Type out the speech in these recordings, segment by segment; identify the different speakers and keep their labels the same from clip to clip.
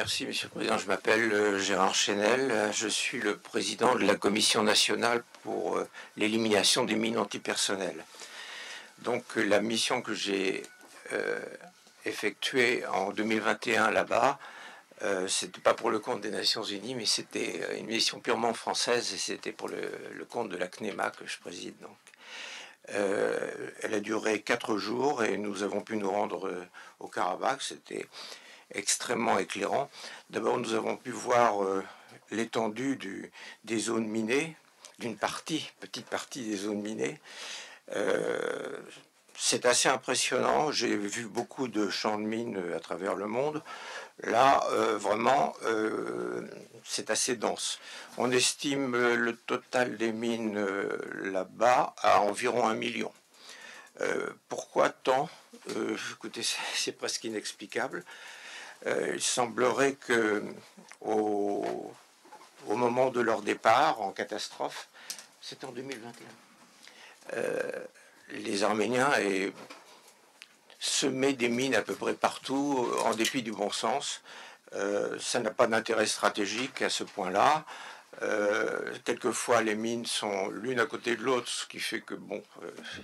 Speaker 1: merci Monsieur le Président. Je m'appelle Gérard Chénel. Je suis le président de la Commission nationale pour l'élimination des mines antipersonnelles. Donc la mission que j'ai effectuée en 2021 là-bas, c'était pas pour le compte des Nations Unies, mais c'était une mission purement française et c'était pour le compte de la CNEMA que je préside. Donc. Elle a duré 4 jours et nous avons pu nous rendre au Karabakh. C'était extrêmement éclairant. D'abord, nous avons pu voir l'étendue des zones minées, d'une petite partie des zones minées. C'est assez impressionnant. J'ai vu beaucoup de champs de mines à travers le monde. Là, vraiment, c'est assez dense. On estime le total des mines là-bas à environ 1 million. Pourquoi tant? Écoutez, c'est presque inexplicable. Il semblerait que au moment de leur départ en catastrophe, c'est en 2021, les Arméniens aient semé des mines à peu près partout, en dépit du bon sens. Ça n'a pas d'intérêt stratégique à ce point-là. Quelquefois, les mines sont l'une à côté de l'autre, ce qui fait que, bon,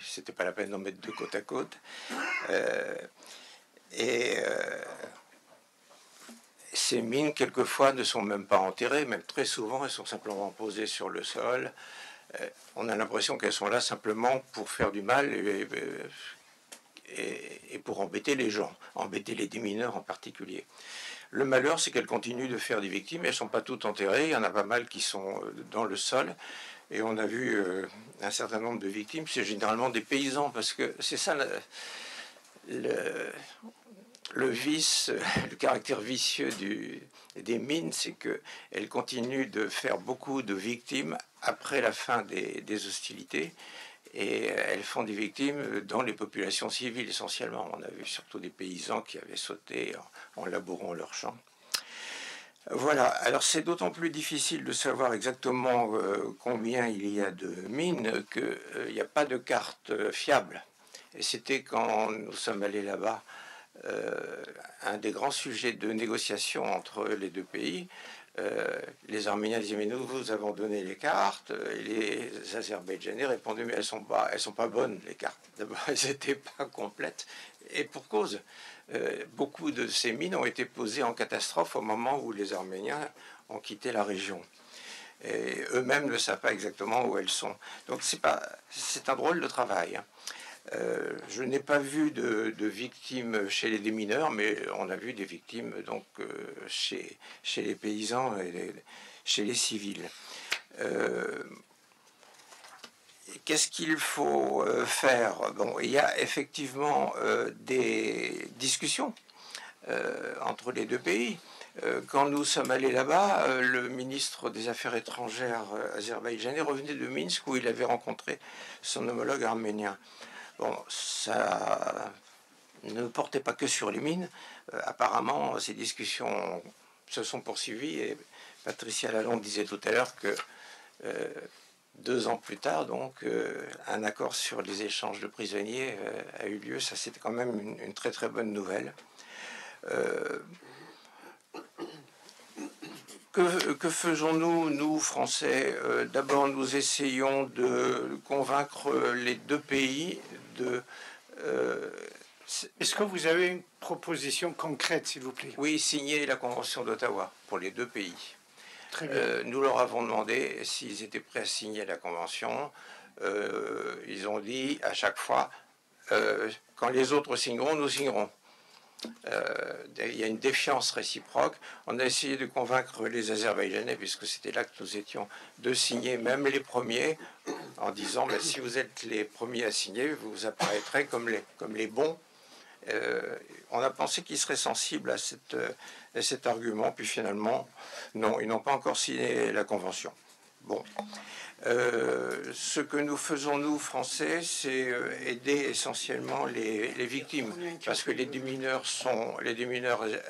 Speaker 1: c'était pas la peine d'en mettre deux côte à côte. Ces mines, quelquefois, ne sont même pas enterrées, même très souvent, elles sont simplement posées sur le sol. On a l'impression qu'elles sont là simplement pour faire du mal et pour embêter les gens, embêter les démineurs en particulier. Le malheur, c'est qu'elles continuent de faire des victimes. Elles ne sont pas toutes enterrées. Il y en a pas mal qui sont dans le sol. Et on a vu un certain nombre de victimes. C'est généralement des paysans, parce que c'est ça le vice, le caractère vicieux des mines, c'est qu'elles continuent de faire beaucoup de victimes après la fin des hostilités. Et elles font des victimes dans les populations civiles essentiellement. On a vu surtout des paysans qui avaient sauté en labourant leurs champs. Voilà, alors c'est d'autant plus difficile de savoir exactement combien il y a de mines qu'il n'y a pas de carte fiable. Et c'était quand nous sommes allés là-bas un des grands sujets de négociation entre les deux pays. Les Arméniens disaient, mais nous vous avons donné les cartes, et les Azerbaïdjanais répondaient, mais elles sont pas bonnes, les cartes. D'abord, elles n'étaient pas complètes, et pour cause. Beaucoup de ces mines ont été posées en catastrophe au moment où les Arméniens ont quitté la région. Et eux-mêmes ne savent pas exactement où elles sont. Donc c'est un drôle de travail. Je n'ai pas vu de victimes chez les démineurs, mais on a vu des victimes donc chez les paysans et chez les civils. Qu'est-ce qu'il faut faire? Bon, il y a effectivement des discussions entre les deux pays. Quand nous sommes allés là-bas, le ministre des Affaires étrangères azerbaïdjanais revenait de Minsk où il avait rencontré son homologue arménien. Bon, ça ne portait pas que sur les mines. Apparemment, ces discussions se sont poursuivies et Patricia Lalonde disait tout à l'heure que 2 ans plus tard, donc, un accord sur les échanges de prisonniers a eu lieu. Ça, c'était quand même une très très bonne nouvelle. Que faisons-nous, nous, Français? D'abord, nous essayons de convaincre les deux pays de...
Speaker 2: Est-ce que vous avez une proposition concrète, s'il vous plaît?
Speaker 1: Oui, signer la Convention d'Ottawa pour les deux pays.
Speaker 2: Très bien.
Speaker 1: Nous leur avons demandé s'ils étaient prêts à signer la Convention. Ils ont dit à chaque fois, quand les autres signeront, nous signerons. Il y a une défiance réciproque. On a essayé de convaincre les Azerbaïdjanais, puisque c'était là que nous étions, de signer même les premiers, en disant mais si vous êtes les premiers à signer, vous apparaîtrez comme les bons. On a pensé qu'ils seraient sensibles à cet argument, puis finalement, non, ils n'ont pas encore signé la Convention. Bon. Ce que nous faisons, nous, Français, c'est aider essentiellement les victimes, parce que les démineurs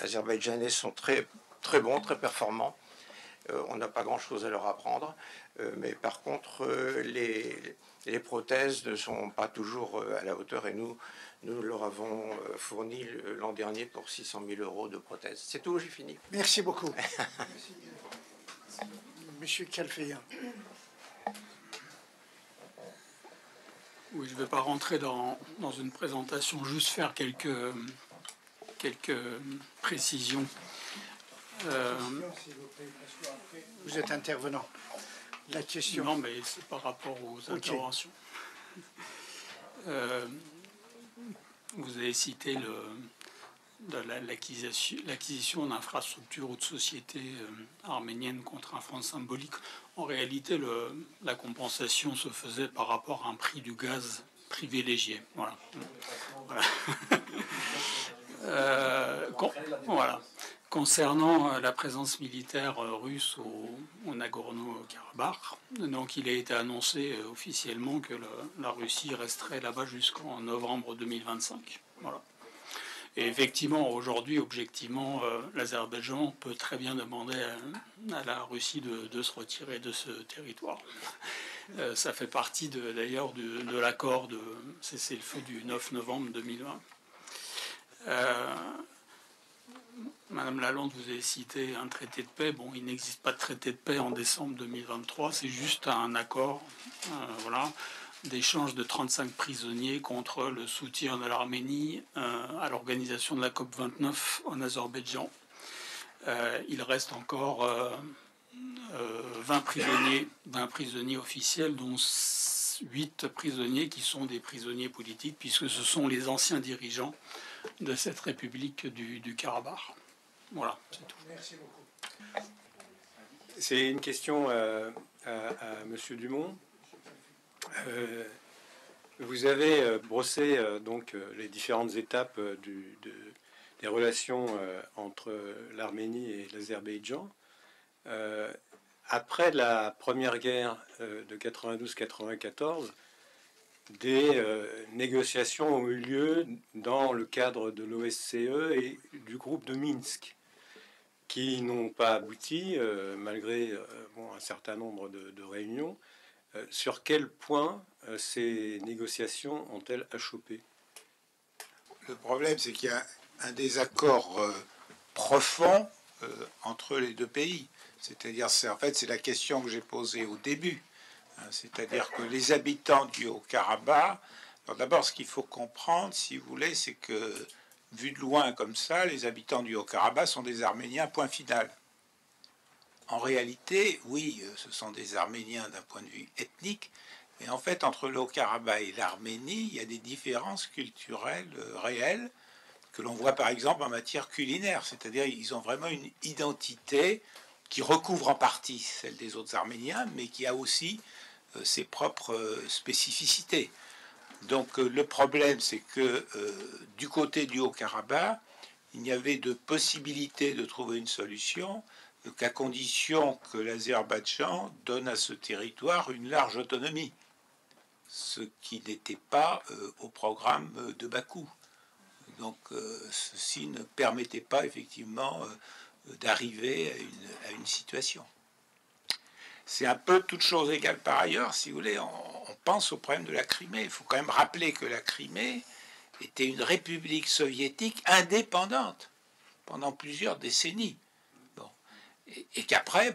Speaker 1: azerbaïdjanais sont très, très bons, très performants. on n'a pas grand-chose à leur apprendre. Mais par contre, les prothèses ne sont pas toujours à la hauteur, et nous leur avons fourni l'an dernier pour 600 000 € de prothèses. C'est tout, j'ai fini.
Speaker 2: Merci beaucoup. Monsieur Calfeyan.
Speaker 3: Oui, je ne vais pas rentrer dans une présentation, juste faire quelques précisions.
Speaker 2: Vous êtes intervenant. La question.
Speaker 3: Non, mais c'est par rapport aux interventions. Vous avez cité l'acquisition d'infrastructures ou de sociétés arméniennes contre un franc symbolique. En réalité, la compensation se faisait par rapport à un prix du gaz privilégié. Voilà. Voilà. Concernant la présence militaire russe au Nagorno-Karabakh, donc il a été annoncé officiellement que la Russie resterait là-bas jusqu'en novembre 2025. Voilà. Et effectivement, aujourd'hui, objectivement, l'Azerbaïdjan peut très bien demander à la Russie de se retirer de ce territoire. Ça fait partie d'ailleurs de l'accord de cessez-le-feu du 9 novembre 2020. Madame Lalonde, vous avez cité un traité de paix. Bon, il n'existe pas de traité de paix en décembre 2023. C'est juste un accord, voilà, d'échange de 35 prisonniers contre le soutien de l'Arménie à l'organisation de la COP29 en Azerbaïdjan. Il reste encore 20 prisonniers officiels, dont 8 prisonniers qui sont des prisonniers politiques, puisque ce sont les anciens dirigeants de cette république du Karabakh. Voilà, c'est tout.
Speaker 2: Merci beaucoup.
Speaker 4: C'est une question à Monsieur Dumont. Vous avez brossé donc les différentes étapes des relations entre l'Arménie et l'Azerbaïdjan. Après la première guerre de 92-94, des négociations ont eu lieu dans le cadre de l'OSCE et du groupe de Minsk, qui n'ont pas abouti malgré un certain nombre de réunions. Sur quel point ces négociations ont-elles achoppé?
Speaker 5: Le problème, c'est qu'il y a un désaccord profond entre les deux pays. C'est-à-dire, c'est la question que j'ai posée au début. C'est-à-dire que les habitants du Haut-Karabakh, d'abord, ce qu'il faut comprendre, si vous voulez, c'est que, vu de loin comme ça, les habitants du Haut-Karabakh sont des Arméniens, point final. En réalité, oui, ce sont des Arméniens d'un point de vue ethnique, mais en fait, entre le Haut-Karabakh et l'Arménie, il y a des différences culturelles réelles que l'on voit par exemple en matière culinaire, c'est-à-dire ils ont vraiment une identité qui recouvre en partie celle des autres Arméniens, mais qui a aussi ses propres spécificités. Donc le problème, c'est que du côté du Haut-Karabakh, il n'y avait de possibilité de trouver une solution qu'à condition que l'Azerbaïdjan donne à ce territoire une large autonomie, ce qui n'était pas au programme de Bakou. Donc ceci ne permettait pas effectivement d'arriver à une situation. C'est un peu toute chose égale par ailleurs, si vous voulez, on pense au problème de la Crimée. Il faut quand même rappeler que la Crimée était une république soviétique indépendante pendant plusieurs décennies. Bon. Et qu'après,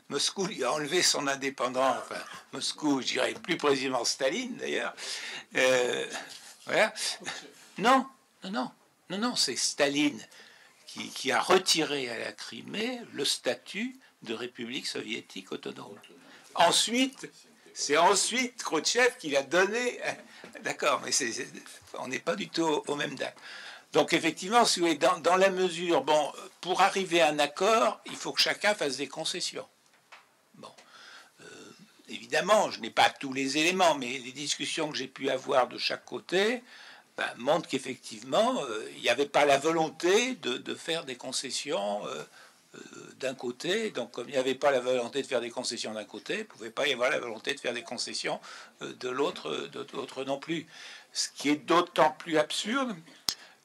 Speaker 5: Moscou lui a enlevé son indépendance, enfin, Moscou, je dirais plus précisément Staline d'ailleurs. Voilà. Non, c'est Staline qui a retiré à la Crimée le statut de république soviétique autonome. Ensuite, c'est Khrouchtchev qui l'a donné. D'accord, mais on n'est pas du tout aux mêmes dates. Donc effectivement, si vous voulez, dans la mesure, pour arriver à un accord, il faut que chacun fasse des concessions. Évidemment, je n'ai pas tous les éléments, mais les discussions que j'ai pu avoir de chaque côté montrent qu'effectivement, il n'y avait pas la volonté de faire des concessions d'un côté. Donc, comme il n'y avait pas la volonté de faire des concessions d'un côté, il ne pouvait pas y avoir la volonté de faire des concessions de l'autre non plus. Ce qui est d'autant plus absurde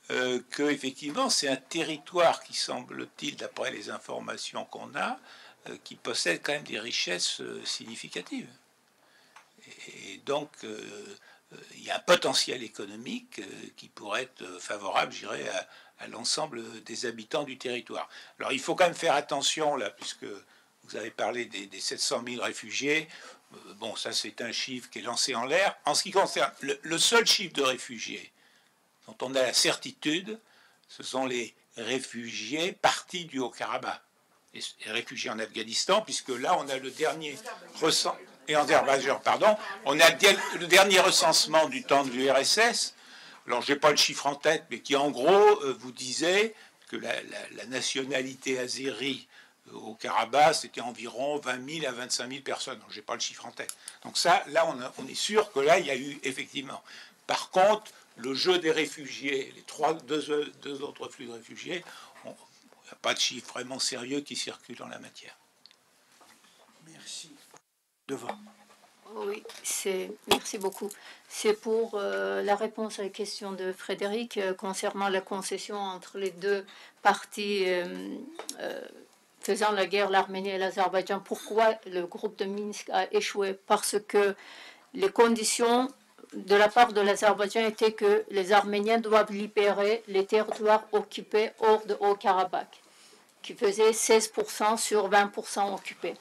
Speaker 5: que, effectivement, c'est un territoire qui, semble-t-il, d'après les informations qu'on a, qui possède quand même des richesses significatives. Et donc, il y a un potentiel économique qui pourrait être favorable, je dirais, à l'ensemble des habitants du territoire. Alors, il faut quand même faire attention, là, puisque vous avez parlé des 700 000 réfugiés. Bon, ça, c'est un chiffre qui est lancé en l'air. En ce qui concerne le seul chiffre de réfugiés dont on a la certitude, ce sont les réfugiés partis du Haut-Karabakh. Les réfugiés en Afghanistan, puisque là, on a le dernier recensement, et en Azerbaïdjan, pardon, on a le dernier recensement du temps de l'URSS. Alors, je n'ai pas le chiffre en tête, mais qui, en gros, vous disait que la nationalité azérie au Karabakh, c'était environ 20 000 à 25 000 personnes. Je n'ai pas le chiffre en tête. Donc ça, là, on est sûr que là, il y a eu, effectivement. Par contre, le jeu des réfugiés, deux autres flux de réfugiés, il n'y a pas de chiffre vraiment sérieux qui circule en la matière.
Speaker 2: Merci. Devant.
Speaker 6: Oui, merci beaucoup. C'est pour la réponse à la question de Frédéric concernant la concession entre les deux parties faisant la guerre, l'Arménie et l'Azerbaïdjan. Pourquoi le groupe de Minsk a échoué? Parce que les conditions de la part de l'Azerbaïdjan étaient que les Arméniens doivent libérer les territoires occupés hors de Haut-Karabakh, qui faisait 16% sur 20% occupés.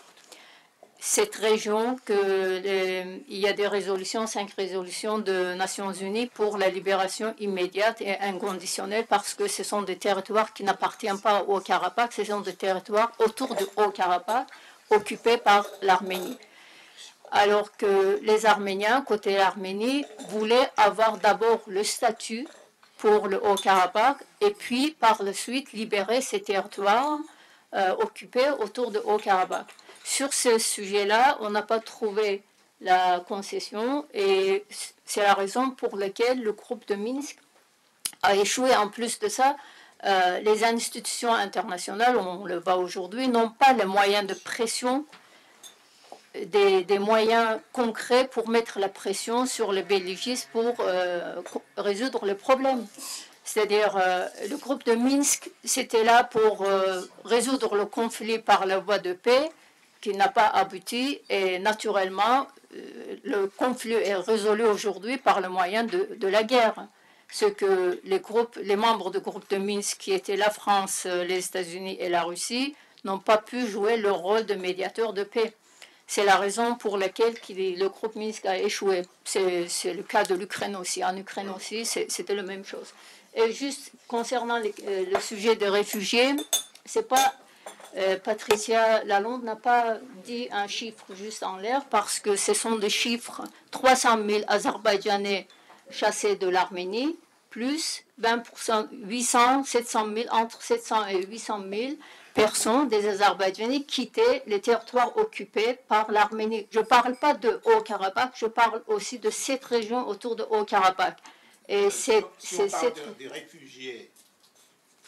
Speaker 6: Cette région, il y a des résolutions, 5 résolutions de Nations Unies pour la libération immédiate et inconditionnelle, parce que ce sont des territoires qui n'appartiennent pas au Haut-Karabakh, ce sont des territoires autour du Haut-Karabakh occupés par l'Arménie. Alors que les Arméniens, côté Arménie, voulaient avoir d'abord le statut pour le Haut-Karabakh et puis par la suite libérer ces territoires occupés autour de Haut-Karabakh. Sur ce sujet-là, on n'a pas trouvé la concession et c'est la raison pour laquelle le groupe de Minsk a échoué. En plus de ça, les institutions internationales, on le voit aujourd'hui, n'ont pas les moyens de pression, des moyens concrets pour mettre la pression sur les belligistes pour résoudre le problème. C'est-à-dire, le groupe de Minsk, c'était là pour résoudre le conflit par la voie de paix, qui n'a pas abouti, et naturellement, le conflit est résolu aujourd'hui par le moyen de la guerre. Ce que les membres du groupe de Minsk, qui étaient la France, les États-Unis et la Russie, n'ont pas pu jouer leur rôle de médiateur de paix. C'est la raison pour laquelle le groupe Minsk a échoué. C'est le cas de l'Ukraine aussi. En Ukraine aussi, c'était la même chose. Et juste concernant le sujet des réfugiés, c'est pas... Patricia Lalonde n'a pas dit un chiffre juste en l'air, parce que ce sont des chiffres 300 000 Azerbaïdjanais chassés de l'Arménie, plus 20%, 700 000, entre 700 et 800 000 personnes des Azerbaïdjanais quittaient les territoires occupés par l'Arménie. Je ne parle pas de Haut-Karabakh, je parle aussi de cette région autour de Haut-Karabakh. Et
Speaker 5: si on parle des réfugiés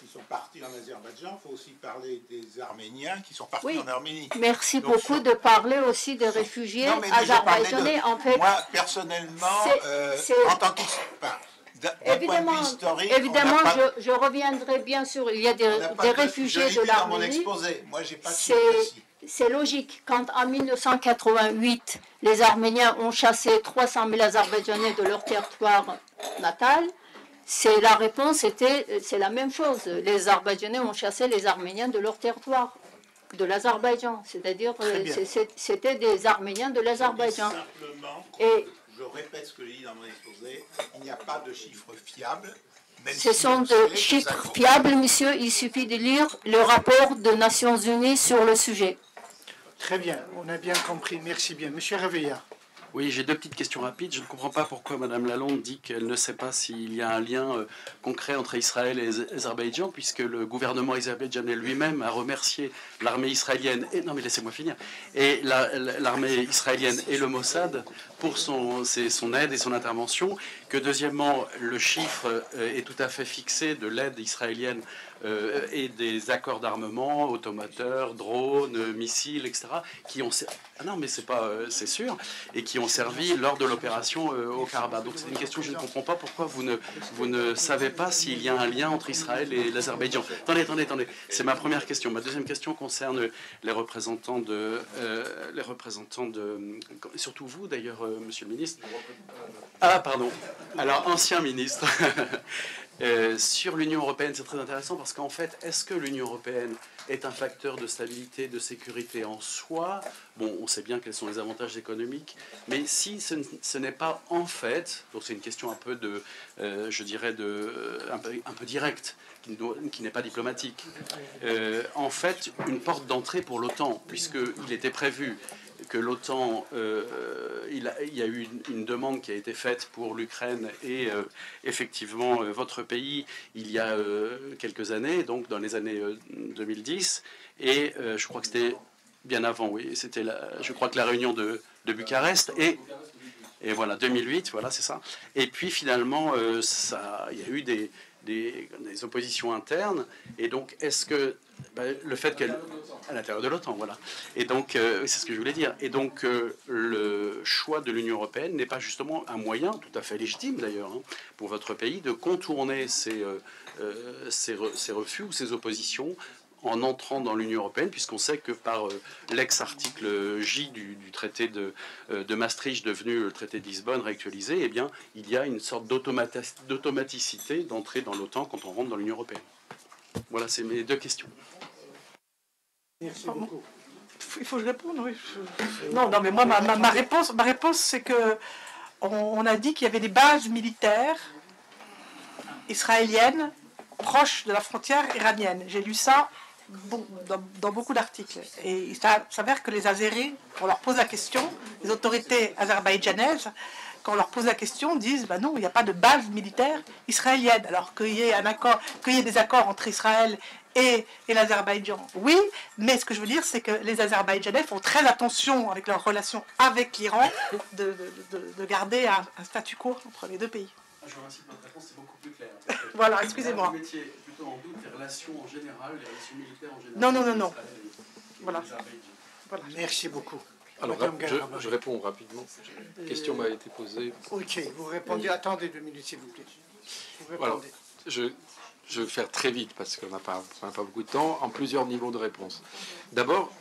Speaker 5: qui sont partis en Azerbaïdjan, il faut aussi parler des Arméniens qui sont partis en Arménie.
Speaker 6: Merci beaucoup de parler aussi des réfugiés azerbaïdjanais. En fait,
Speaker 5: moi, personnellement, en tant qu'histoire,
Speaker 6: évidemment, je reviendrai bien sûr. Il y a des réfugiés de l'Arménie.
Speaker 5: Moi, j'ai pas de chiffre précis.
Speaker 6: C'est logique. Quand en 1988, les Arméniens ont chassé 300 000 Azerbaïdjanais de leur territoire natal, la réponse c'est la même chose. Les Azerbaïdjanais ont chassé les Arméniens de leur territoire, de l'Azerbaïdjan. C'est-à-dire c'était des Arméniens de l'Azerbaïdjan.
Speaker 5: Et je répète ce que j'ai dit dans mon exposé, il n'y a pas de chiffres fiables.
Speaker 6: Ce sont des chiffres fiables, monsieur. Il suffit de lire le rapport des Nations Unies sur le sujet.
Speaker 2: Très bien, on a bien compris. Merci bien. Monsieur Réveillard.
Speaker 7: Oui, j'ai 2 petites questions rapides. Je ne comprends pas pourquoi Mme Lalonde dit qu'elle ne sait pas s'il y a un lien concret entre Israël et l'Azerbaïdjan, puisque le gouvernement azerbaïdjanais lui-même a remercié l'armée israélienne, non mais laissez-moi finir, et l'armée israélienne et le Mossad pour son aide et son intervention, que deuxièmement, le chiffre est tout à fait fixé de l'aide israélienne et des accords d'armement, automateurs, drones, missiles, etc., qui ont ah non, mais c'est sûr, et qui ont servi lors de l'opération au Karabakh. Donc c'est une question que je ne comprends pas pourquoi vous ne savez pas s'il y a un lien entre Israël et l'Azerbaïdjan. Attendez, c'est ma première question. Ma deuxième question concerne les représentants de surtout vous d'ailleurs, Monsieur le ministre. Ah pardon. Alors ancien ministre. Sur l'Union européenne, c'est très intéressant parce qu'en fait, est-ce que l'Union européenne est un facteur de stabilité, de sécurité en soi? Bon, on sait bien quels sont les avantages économiques, mais si ce n'est pas en fait, donc c'est une question un peu de, je dirais, un peu directe, qui n'est pas diplomatique, en fait, une porte d'entrée pour l'OTAN, puisqu'il était prévu que l'OTAN, il y a eu une demande qui a été faite pour l'Ukraine et effectivement votre pays il y a quelques années, donc dans les années 2010, et je crois que c'était bien avant, oui, c'était je crois que la réunion de Bucarest, et voilà, 2008, voilà, c'est ça. Et puis finalement, il y a eu des oppositions internes, et donc est-ce que le fait qu'elle à l'intérieur de l'OTAN, voilà. Et donc c'est ce que je voulais dire. Et donc le choix de l'Union européenne n'est pas justement un moyen tout à fait légitime d'ailleurs pour votre pays de contourner ces refus ou ces oppositions en entrant dans l'Union européenne, puisqu'on sait que par l'ex-article J du traité de Maastricht, devenu le traité de Lisbonne réactualisé, eh bien, il y a une sorte d'automaticité d'entrer dans l'OTAN quand on rentre dans l'Union européenne. Voilà, c'est mes deux questions.
Speaker 2: Merci beaucoup.
Speaker 8: Il faut que je réponde, oui. Non, mais moi, ma réponse, c'est que on a dit qu'il y avait des bases militaires israéliennes proches de la frontière iranienne. J'ai lu ça dans beaucoup d'articles. Et il s'avère que les Azéris, quand on leur pose la question, les autorités azerbaïdjanaises, quand on leur pose la question, disent bah non, il n'y a pas de base militaire israélienne. Alors qu'il y ait des accords entre Israël et l'Azerbaïdjan, oui, mais ce que je veux dire, c'est que les Azerbaïdjanais font très attention avec leurs relations avec l'Iran de garder un statu quo entre les deux pays.
Speaker 7: Je vous remercie pour votre réponse, c'est beaucoup plus clair.
Speaker 8: Voilà, excusez-moi.
Speaker 7: Vous mettiez plutôt en doute les relations en général, les relations militaires en général.
Speaker 8: Non. Voilà.
Speaker 2: Merci beaucoup.
Speaker 9: Alors, je réponds rapidement. La question m'a été posée.
Speaker 2: Ok, vous répondez. Attendez 2 minutes, s'il vous plaît. Vous
Speaker 9: Voilà.
Speaker 2: répondez.
Speaker 9: Je vais faire très vite parce qu'on n'a pas beaucoup de temps, en plusieurs niveaux de réponse. D'abord,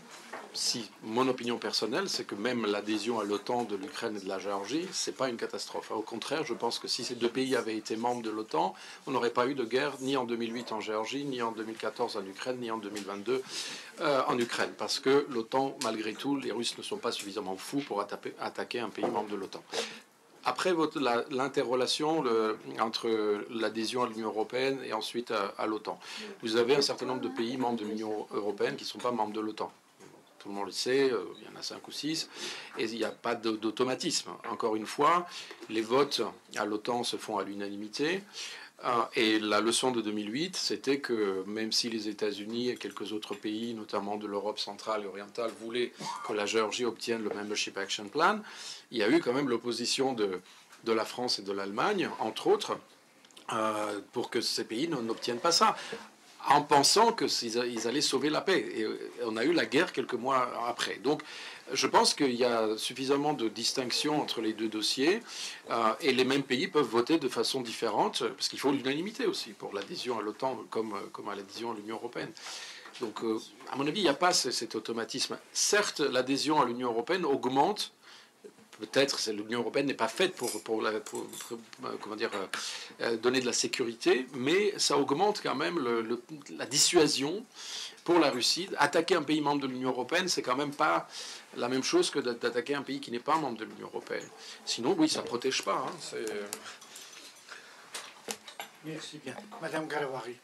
Speaker 9: si mon opinion personnelle, c'est que même l'adhésion à l'OTAN de l'Ukraine et de la Géorgie, c'est pas une catastrophe. Au contraire, je pense que si ces deux pays avaient été membres de l'OTAN, on n'aurait pas eu de guerre ni en 2008 en Géorgie, ni en 2014 en Ukraine, ni en 2022 en Ukraine. Parce que l'OTAN, malgré tout, les Russes ne sont pas suffisamment fous pour attaquer un pays membre de l'OTAN. Après l'interrelation entre l'adhésion à l'Union européenne et ensuite à l'OTAN, vous avez un certain nombre de pays membres de l'Union européenne qui ne sont pas membres de l'OTAN. Tout le monde le sait, il y en a 5 ou 6, et il n'y a pas d'automatisme. Encore une fois, les votes à l'OTAN se font à l'unanimité, et la leçon de 2008, c'était que même si les États-Unis et quelques autres pays, notamment de l'Europe centrale et orientale, voulaient que la Géorgie obtienne le Membership Action Plan, il y a eu quand même l'opposition de la France et de l'Allemagne, entre autres, pour que ces pays n'obtiennent pas ça, en pensant qu'ils allaient sauver la paix. Et on a eu la guerre quelques mois après. Donc, je pense qu'il y a suffisamment de distinction entre les deux dossiers, et les mêmes pays peuvent voter de façon différente, parce qu'il faut l'unanimité aussi pour l'adhésion à l'OTAN comme à l'adhésion à l'Union européenne. Donc, à mon avis, il n'y a pas cet automatisme. Certes, l'adhésion à l'Union européenne augmente. Peut-être que l'Union européenne n'est pas faite pour donner de la sécurité, mais ça augmente quand même la dissuasion pour la Russie. Attaquer un pays membre de l'Union européenne, c'est quand même pas la même chose que d'attaquer un pays qui n'est pas membre de l'Union européenne. Sinon, oui, ça ne protège pas.
Speaker 2: Merci bien. Madame Garawari.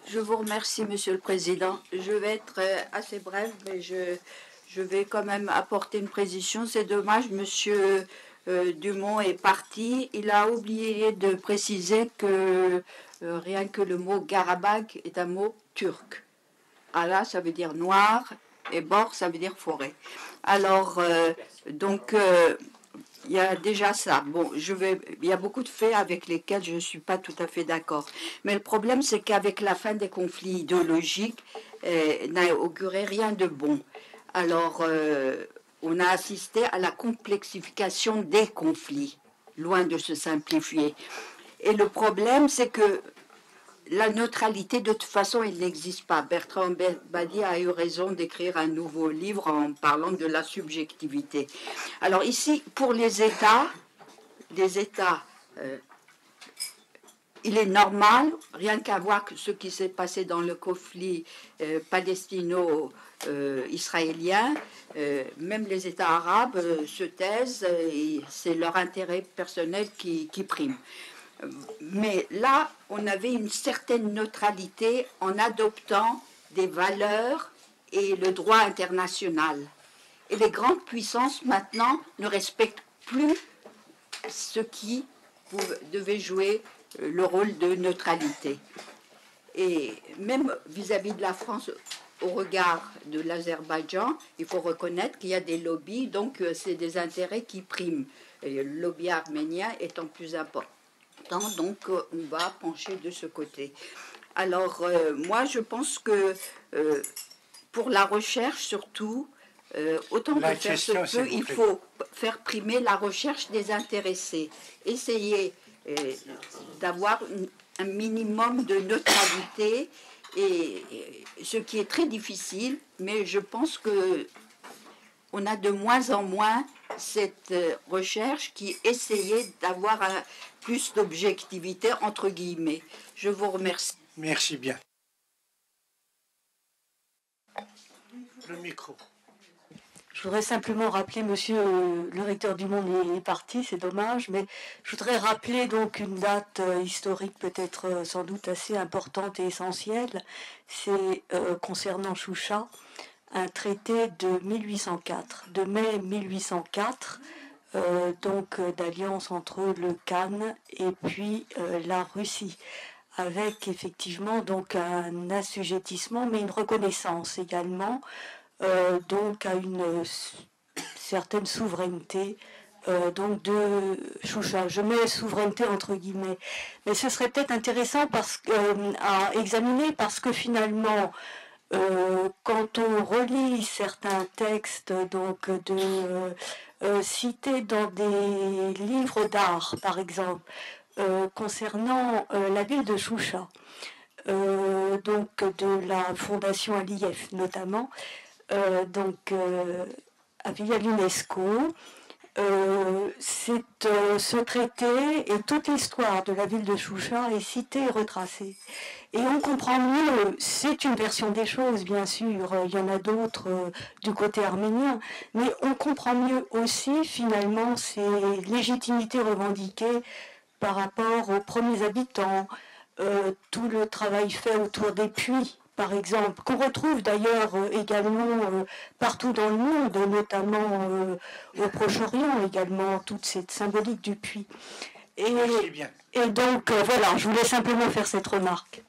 Speaker 10: Je vous remercie, Monsieur le Président. Je vais être assez brève, mais je vais quand même apporter une précision. C'est dommage, Monsieur Dumont est parti. Il a oublié de préciser que rien que le mot Karabakh est un mot turc. Allah, ça veut dire noir, et Bor, ça veut dire forêt. Alors, Il y a déjà ça. Bon, il y a beaucoup de faits avec lesquels je ne suis pas tout à fait d'accord. Mais le problème, c'est qu'avec la fin des conflits idéologiques, n'a auguré rien de bon. Alors, on a assisté à la complexification des conflits, loin de se simplifier. Et le problème, c'est que la neutralité, de toute façon, il n'existe pas. Bertrand Badi a eu raison d'écrire un nouveau livre en parlant de la subjectivité. Alors ici, pour les États, il est normal, rien qu'à voir ce qui s'est passé dans le conflit palestino-israélien, même les États arabes se taisent, et c'est leur intérêt personnel qui prime. Mais là, on avait une certaine neutralité en adoptant des valeurs et le droit international. Et les grandes puissances, maintenant, ne respectent plus ce qui devait jouer le rôle de neutralité. Et même vis-à-vis de la France, au regard de l'Azerbaïdjan, il faut reconnaître qu'il y a des lobbies, donc c'est des intérêts qui priment. Et le lobby arménien étant plus important. Donc on va pencher de ce côté. Alors moi je pense que pour la recherche surtout, autant que faire se peut, il faut faire primer la recherche des intéressés. Essayer d'avoir un minimum de neutralité, et ce qui est très difficile, mais je pense que on a de moins en moins cette recherche qui essayait d'avoir plus d'objectivité, entre guillemets. Je vous remercie.
Speaker 2: Merci bien. Le micro.
Speaker 11: Je voudrais simplement rappeler, monsieur le recteur du Monde est parti, c'est dommage, mais je voudrais rappeler donc une date historique peut-être sans doute assez importante et essentielle. C'est concernant Choucha, un traité de 1804, de mai 1804, donc d'alliance entre le Khan et puis la Russie, avec effectivement donc un assujettissement, mais une reconnaissance également, donc à une certaine souveraineté donc de Choucha. Je mets souveraineté entre guillemets, mais ce serait peut-être intéressant à examiner, parce que finalement, quand on relit certains textes donc cités dans des livres d'art, par exemple, concernant la ville de Choucha, donc de la fondation Aliyev notamment, via l'UNESCO, ce traité et toute l'histoire de la ville de Choucha est citée et retracée. Et on comprend mieux, c'est une version des choses, bien sûr, il y en a d'autres du côté arménien, mais on comprend mieux aussi, finalement, ces légitimités revendiquées par rapport aux premiers habitants, tout le travail fait autour des puits, par exemple, qu'on retrouve d'ailleurs également partout dans le monde, notamment au Proche-Orient également, toute cette symbolique du puits. Et donc, voilà, je voulais simplement faire cette remarque.